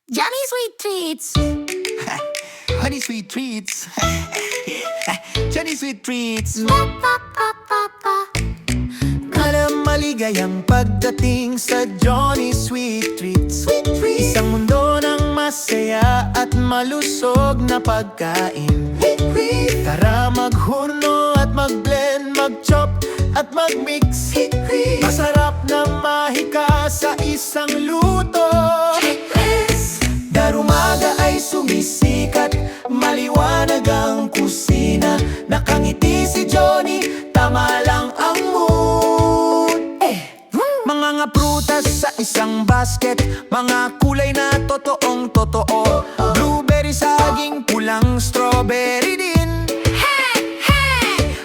Johnny Sweet Treats. Honey Sweet Treats. Johnny Sweet Treats. Alam maligayang pagdating sa Johnny Sweet Treats. Isang mundo ng masaya at malusog na pagkain. Tara maghurno at mag-blend, mag-chop at mag-mix. Masarap na mahika sa isang luto. Darumaga ay sumisikat, maliwanag ang kusina. Nakangiti si Johnny, tama lang ang mood. Mga nga prutas sa isang basket, mga kulay na totoong totoo. Blueberry, saging, pulang strawberry din.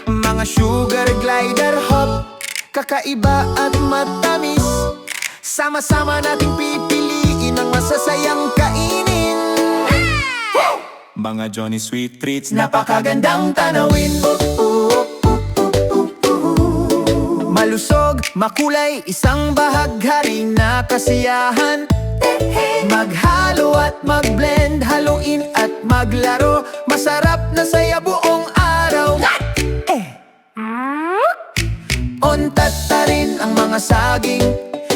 Mga sugar glider hop, kakaiba at matamis. Sama-sama nating pipiliin ang masasayang kainin. Mga Johnny Sweet Treats, napakagandang tanawin. Malusog, makulay, isang bahaghari na kasiyahan. Maghalo at mag-blend, haluin at maglaro. Masarap na saya buong araw. Ontat rin ang mga saging,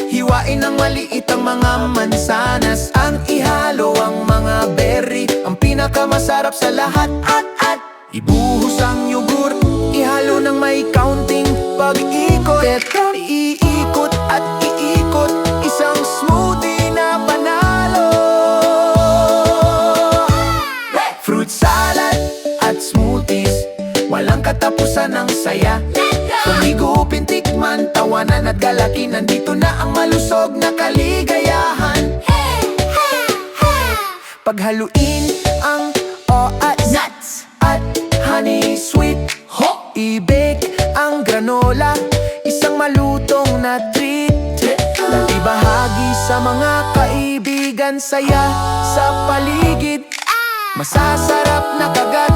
hiwain ng maliit ang mga mansanas. Ang ihalo ang mga berry, ang pinakamasarap sa lahat. At ibuhos ang yogurt, ihalo ng may counting. Pag-ikot, iikot at iikot, isang smoothie na panalo. Fruit salad at smoothies, walang katapusan ng saya. Tumigupin, tikman, tawanan at galaki. Nandito na ang malusog na kaligayahan. Paghaluin ang at nuts at honey sweet, i-bake ang granola, isang malutong na treat. Ibahagi sa mga kaibigan, saya sa paligid. Masasarap na kagat,